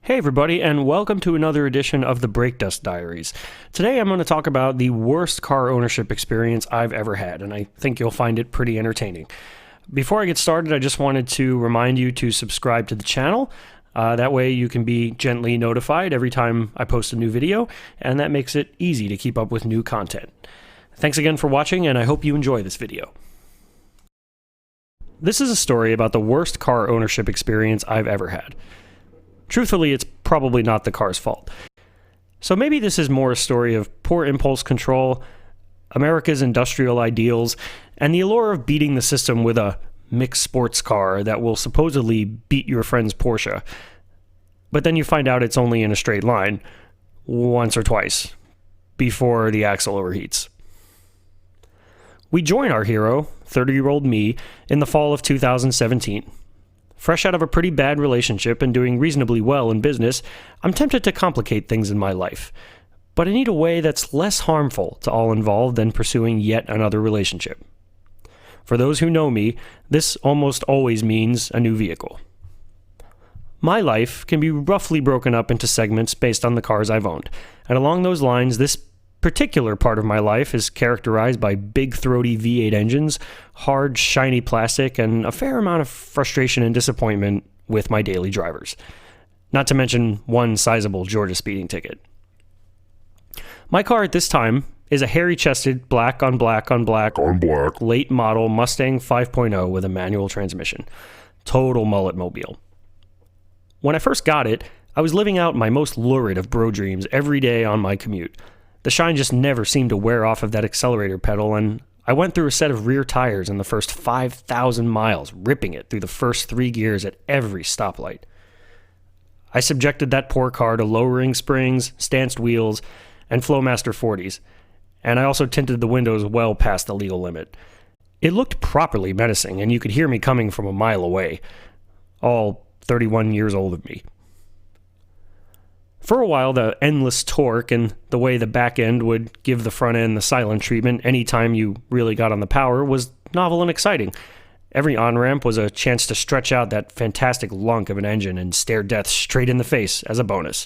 Hey everybody, and welcome to another edition of the Breakdust Diaries. Today I'm going to talk about the worst car ownership experience I've ever had, and I think you'll find it pretty entertaining. Before I get started, I just wanted to remind you to subscribe to the channel. That way you can be gently notified every time I post a new video, and that makes it easy to keep up with new content. Thanks again for watching, and I hope you enjoy this video. This is a story about the worst car ownership experience I've ever had. Truthfully, it's probably not the car's fault. So maybe this is more a story of poor impulse control, America's industrial ideals, and the allure of beating the system with a mixed sports car that will supposedly beat your friend's Porsche. But then you find out it's only in a straight line, once or twice, before the axle overheats. We join our hero, 30-year-old me, in the fall of 2017. Fresh out of a pretty bad relationship and doing reasonably well in business, I'm tempted to complicate things in my life. But I need a way that's less harmful to all involved than pursuing yet another relationship. For those who know me, this almost always means a new vehicle. My life can be roughly broken up into segments based on the cars I've owned, and along those lines, this particular part of my life is characterized by big throaty V8 engines, hard, shiny plastic, and a fair amount of frustration and disappointment with my daily drivers. Not to mention one sizable Georgia speeding ticket. My car at this time is a hairy-chested, black on black late model Mustang 5.0 with a manual transmission. Total mullet mobile. When I first got it, I was living out my most lurid of bro dreams every day on my commute. The shine just never seemed to wear off of that accelerator pedal, and I went through a set of rear tires in the first 5,000 miles, ripping it through the first 3 gears at every stoplight. I subjected that poor car to lowering springs, stanced wheels, and Flowmaster 40s, and I also tinted the windows well past the legal limit. It looked properly menacing, and you could hear me coming from a mile away, all 31 years old of me. For a while, the endless torque and the way the back end would give the front end the silent treatment anytime you really got on the power was novel and exciting. Every on-ramp was a chance to stretch out that fantastic lunk of an engine and stare death straight in the face as a bonus.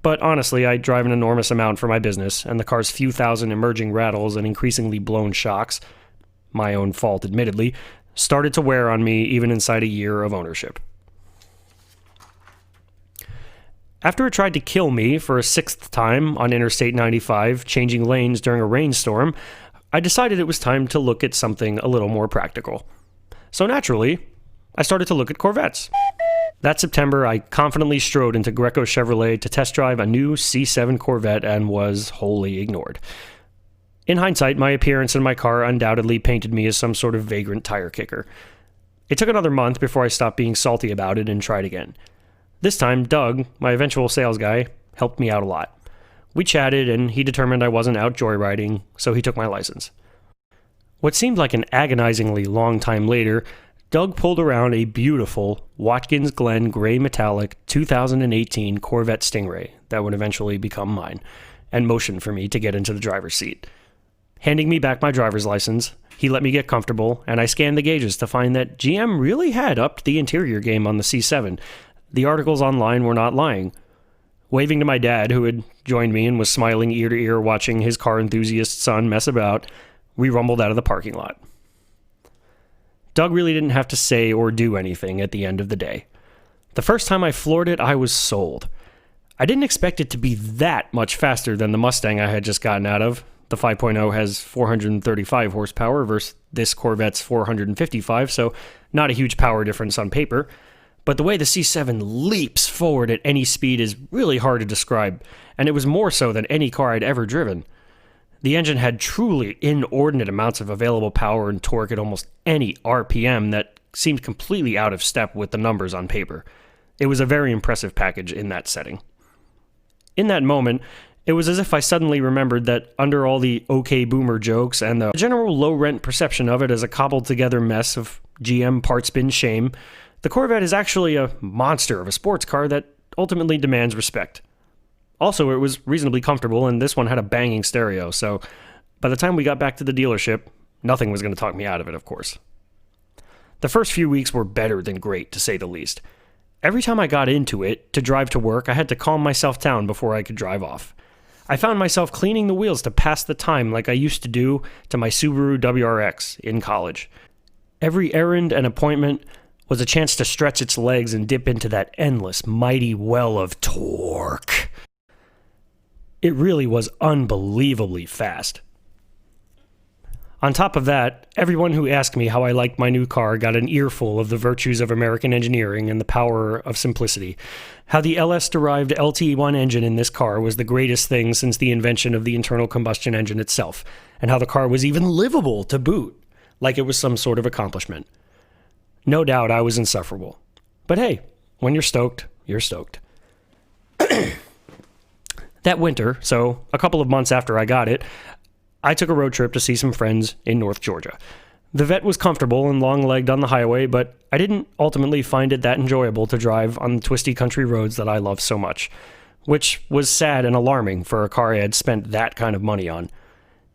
But honestly, I drive an enormous amount for my business, and the car's few thousand emerging rattles and increasingly blown shocks, my own fault admittedly, started to wear on me even inside a year of ownership. After it tried to kill me for a 6th time on Interstate 95, changing lanes during a rainstorm, I decided it was time to look at something a little more practical. So naturally, I started to look at Corvettes. That September, I confidently strode into Greco Chevrolet to test drive a new C7 Corvette and was wholly ignored. In hindsight, my appearance in my car undoubtedly painted me as some sort of vagrant tire kicker. It took another month before I stopped being salty about it and tried again. This time, Doug, my eventual sales guy, helped me out a lot. We chatted, and he determined I wasn't out joyriding, so he took my license. What seemed like an agonizingly long time later, Doug pulled around a beautiful Watkins Glen gray metallic 2018 Corvette Stingray that would eventually become mine, and motioned for me to get into the driver's seat. Handing me back my driver's license, he let me get comfortable, and I scanned the gauges to find that GM really had upped the interior game on the C7. The articles online were not lying. Waving to my dad, who had joined me and was smiling ear to ear watching his car enthusiast son mess about, we rumbled out of the parking lot. Doug really didn't have to say or do anything at the end of the day. The first time I floored it, I was sold. I didn't expect it to be that much faster than the Mustang I had just gotten out of. The 5.0 has 435 horsepower versus this Corvette's 455, so not a huge power difference on paper. But the way the C7 leaps forward at any speed is really hard to describe, and it was more so than any car I'd ever driven. The engine had truly inordinate amounts of available power and torque at almost any RPM that seemed completely out of step with the numbers on paper. It was a very impressive package in that setting. In that moment, it was as if I suddenly remembered that under all the OK Boomer jokes and the general low-rent perception of it as a cobbled-together mess of GM part-spin shame, the Corvette is actually a monster of a sports car that ultimately demands respect. Also, it was reasonably comfortable, and this one had a banging stereo, so by the time we got back to the dealership, nothing was going to talk me out of it, of course. The first few weeks were better than great, to say the least. Every time I got into it to drive to work, I had to calm myself down before I could drive off. I found myself cleaning the wheels to pass the time like I used to do to my Subaru WRX in college. Every errand and appointment was a chance to stretch its legs and dip into that endless, mighty well of torque. It really was unbelievably fast. On top of that, everyone who asked me how I liked my new car got an earful of the virtues of American engineering and the power of simplicity. How the LS-derived LT1 engine in this car was the greatest thing since the invention of the internal combustion engine itself, and how the car was even livable to boot, like it was some sort of accomplishment. No doubt I was insufferable. But hey, when you're stoked, you're stoked. That winter, so a couple of months after I got it, I took a road trip to see some friends in North Georgia. The Vette was comfortable and long-legged on the highway, but I didn't ultimately find it that enjoyable to drive on the twisty country roads that I love so much, which was sad and alarming for a car I had spent that kind of money on.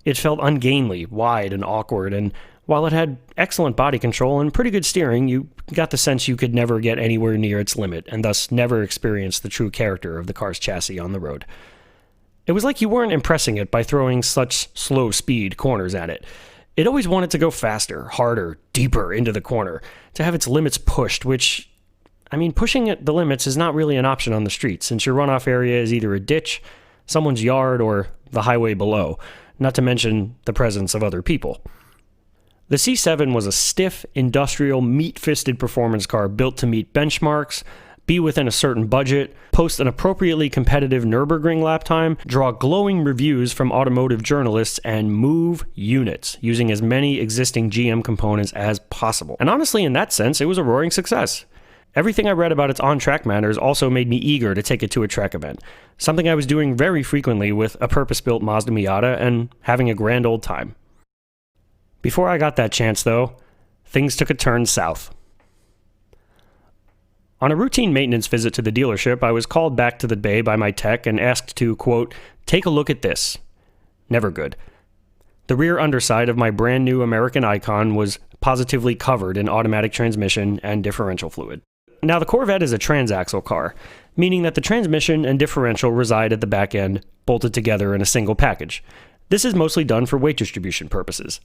It felt ungainly, wide, and awkward, and while it had excellent body control and pretty good steering, you got the sense you could never get anywhere near its limit, and thus never experience the true character of the car's chassis on the road. It was like you weren't impressing it by throwing such slow speed corners at it. It always wanted to go faster, harder, deeper into the corner, to have its limits pushed, which, pushing at the limits is not really an option on the street, since your runoff area is either a ditch, someone's yard, or the highway below, not to mention the presence of other people. The C7 was a stiff, industrial, meat-fisted performance car built to meet benchmarks, be within a certain budget, post an appropriately competitive Nürburgring lap time, draw glowing reviews from automotive journalists, and move units, using as many existing GM components as possible. And honestly, in that sense, it was a roaring success. Everything I read about its on-track manners also made me eager to take it to a track event, something I was doing very frequently with a purpose-built Mazda Miata and having a grand old time. Before I got that chance, though, things took a turn south. On a routine maintenance visit to the dealership, I was called back to the bay by my tech and asked to, quote, take a look at this. Never good. The rear underside of my brand new American Icon was positively covered in automatic transmission and differential fluid. Now, the Corvette is a transaxle car, meaning that the transmission and differential reside at the back end, bolted together in a single package. This is mostly done for weight distribution purposes.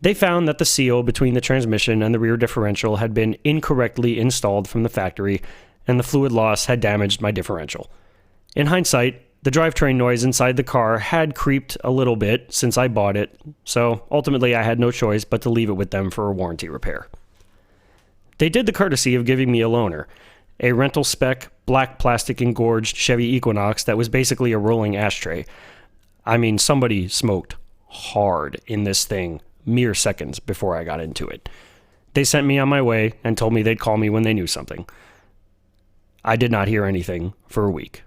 They found that the seal between the transmission and the rear differential had been incorrectly installed from the factory, and the fluid loss had damaged my differential. In hindsight, the drivetrain noise inside the car had creeped a little bit since I bought it, so ultimately I had no choice but to leave it with them for a warranty repair. They did the courtesy of giving me a loaner, a rental spec, black plastic engorged Chevy Equinox that was basically a rolling ashtray. Somebody smoked hard in this thing mere seconds before I got into it. They sent me on my way and told me they'd call me when they knew something. I did not hear anything for a week.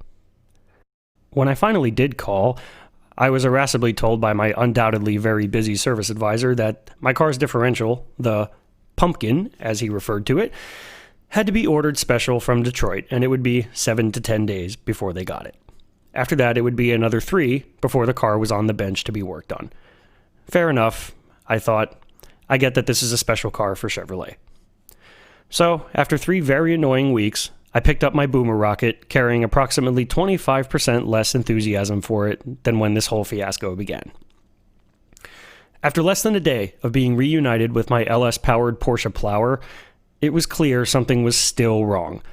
When I finally did call, I was irascibly told by my undoubtedly very busy service advisor that my car's differential, the pumpkin, as he referred to it, had to be ordered special from Detroit, and it would be 7 to 10 days before they got it. After that, it would be another 3 before the car was on the bench to be worked on. Fair enough, I thought. I get that this is a special car for Chevrolet. So, after 3 very annoying weeks, I picked up my Boomer Rocket, carrying approximately 25% less enthusiasm for it than when this whole fiasco began. After less than a day of being reunited with my LS-powered Porsche Plower, it was clear something was still wrong.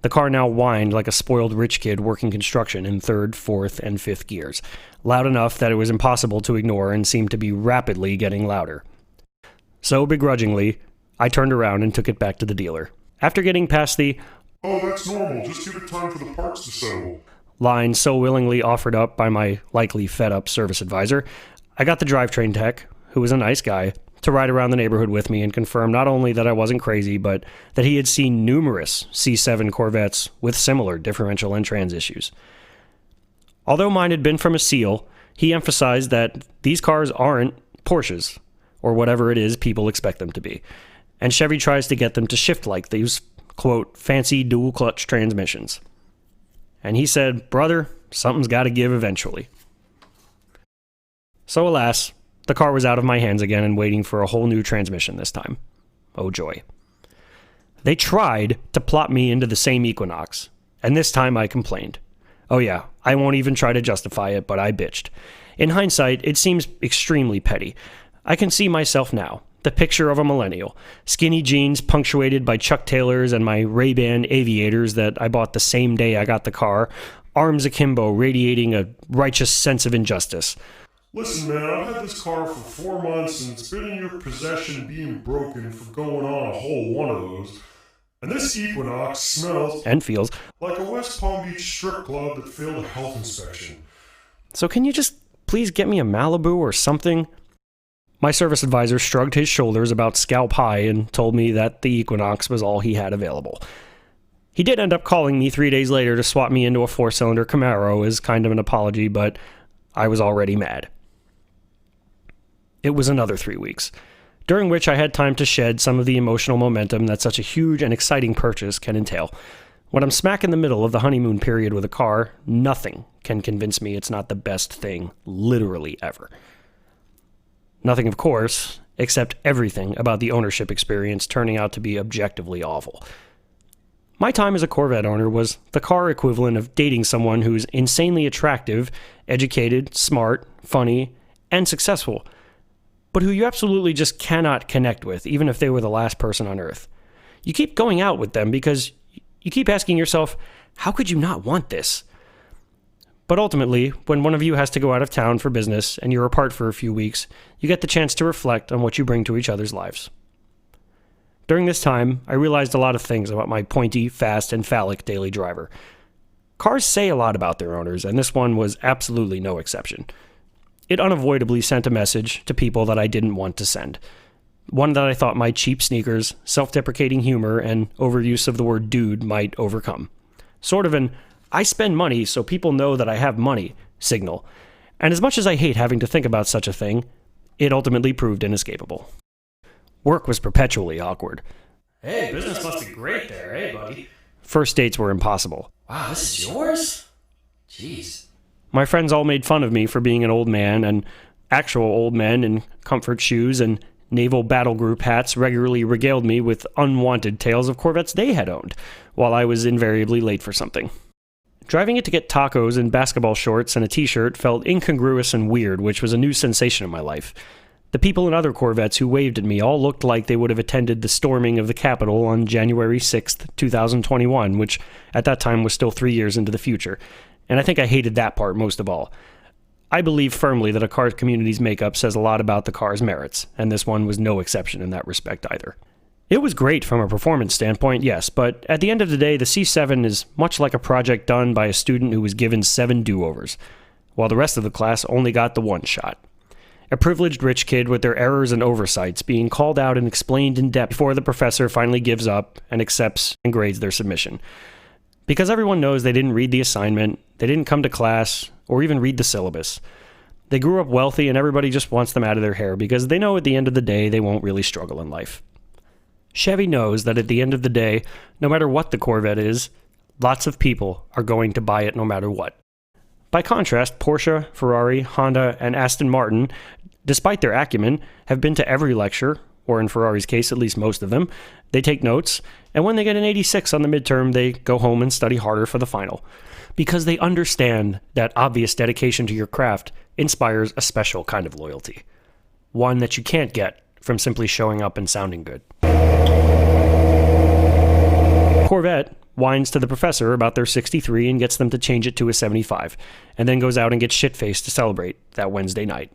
The car now whined like a spoiled rich kid working construction in 3rd, 4th, and 5th gears, loud enough that it was impossible to ignore and seemed to be rapidly getting louder. So, begrudgingly, I turned around and took it back to the dealer. After getting past the "Oh, that's normal, just give it time for the parts to settle" line so willingly offered up by my likely fed-up service advisor, I got the drivetrain tech, who was a nice guy, to ride around the neighborhood with me and confirm not only that I wasn't crazy, but that he had seen numerous C7 Corvettes with similar differential and trans issues. Although mine had been from a seal, he emphasized that these cars aren't Porsches, or whatever it is people expect them to be, and Chevy tries to get them to shift like these, quote, fancy dual-clutch transmissions. And he said, brother, something's got to give eventually. So alas, the car was out of my hands again and waiting for a whole new transmission this time. Oh joy. They tried to plop me into the same Equinox, and this time I complained. Oh yeah, I won't even try to justify it, but I bitched. In hindsight, it seems extremely petty. I can see myself now, the picture of a millennial. Skinny jeans punctuated by Chuck Taylors and my Ray-Ban aviators that I bought the same day I got the car, arms akimbo radiating a righteous sense of injustice. Listen, man, I've had this car for 4 months and it's been in your possession being broken for going on a whole one of those. And this Equinox smells and feels like a West Palm Beach strip club that failed a health inspection. So can you just please get me a Malibu or something? My service advisor shrugged his shoulders about scalp high and told me that the Equinox was all he had available. He did end up calling me 3 days later to swap me into a 4-cylinder Camaro as kind of an apology, but I was already mad. It was another 3 weeks, during which I had time to shed some of the emotional momentum that such a huge and exciting purchase can entail. When I'm smack in the middle of the honeymoon period with a car, nothing can convince me it's not the best thing, literally ever. Nothing, of course, except everything about the ownership experience turning out to be objectively awful. My time as a Corvette owner was the car equivalent of dating someone who's insanely attractive, educated, smart, funny, and successful, but who you absolutely just cannot connect with, even if they were the last person on Earth. You keep going out with them because you keep asking yourself, how could you not want this? But ultimately, when one of you has to go out of town for business and you're apart for a few weeks, you get the chance to reflect on what you bring to each other's lives. During this time, I realized a lot of things about my pointy, fast, and phallic daily driver. Cars say a lot about their owners, and this one was absolutely no exception. It unavoidably sent a message to people that I didn't want to send. One that I thought my cheap sneakers, self-deprecating humor, and overuse of the word dude might overcome. Sort of an, I spend money so people know that I have money signal. And as much as I hate having to think about such a thing, it ultimately proved inescapable. Work was perpetually awkward. Hey, business must be great there, eh, buddy? First dates were impossible. Wow, this is yours? Jeez. My friends all made fun of me for being an old man, and actual old men in comfort shoes and naval battle group hats regularly regaled me with unwanted tales of Corvettes they had owned, while I was invariably late for something. Driving it to get tacos in basketball shorts and a t-shirt felt incongruous and weird, which was a new sensation in my life. The people in other Corvettes who waved at me all looked like they would have attended the storming of the Capitol on January 6th, 2021, which at that time was still 3 years into the future, and I think I hated that part most of all. I believe firmly that a car community's makeup says a lot about the car's merits, and this one was no exception in that respect either. It was great from a performance standpoint, yes, but at the end of the day, the C7 is much like a project done by a student who was given 7 do-overs, while the rest of the class only got the one shot. A privileged rich kid with their errors and oversights being called out and explained in depth before the professor finally gives up and accepts and grades their submission. Because everyone knows they didn't read the assignment, they didn't come to class, or even read the syllabus. They grew up wealthy and everybody just wants them out of their hair because they know at the end of the day they won't really struggle in life. Chevy knows that at the end of the day, no matter what the Corvette is, lots of people are going to buy it no matter what. By contrast, Porsche, Ferrari, Honda, and Aston Martin, despite their acumen, have been to every lecture, or in Ferrari's case, at least most of them. They take notes, and when they get an 86 on the midterm, they go home and study harder for the final. Because they understand that obvious dedication to your craft inspires a special kind of loyalty. One that you can't get from simply showing up and sounding good. Corvette whines to the professor about their 63 and gets them to change it to a 75, and then goes out and gets shit-faced to celebrate that Wednesday night.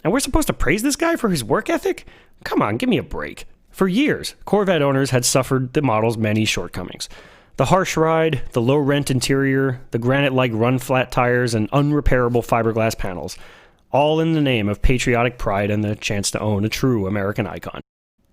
And we're supposed to praise this guy for his work ethic? Come on, give me a break. For years, Corvette owners had suffered the model's many shortcomings. The harsh ride, the low-rent interior, the granite-like run-flat tires, and unrepairable fiberglass panels, all in the name of patriotic pride and the chance to own a true American icon.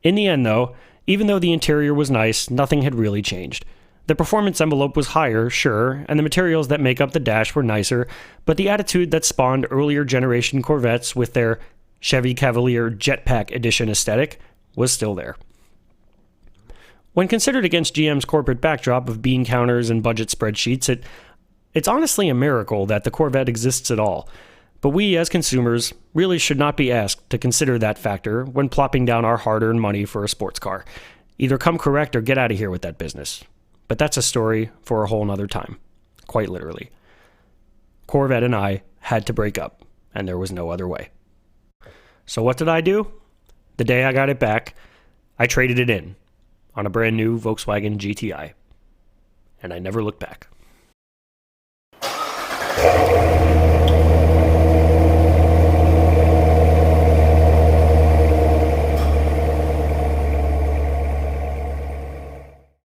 In the end, though, even though the interior was nice, nothing had really changed. The performance envelope was higher, sure, and the materials that make up the dash were nicer, but the attitude that spawned earlier generation Corvettes with their Chevy Cavalier Jetpack Edition aesthetic was still there. When considered against GM's corporate backdrop of bean counters and budget spreadsheets, it's honestly a miracle that the Corvette exists at all. But we, as consumers, really should not be asked to consider that factor when plopping down our hard-earned money for a sports car. Either come correct or get out of here with that business. But that's a story for a whole nother time. Quite literally. Corvette and I had to break up, and there was no other way. So what did I do? The day I got it back, I traded it in on a brand new Volkswagen GTI. And I never looked back.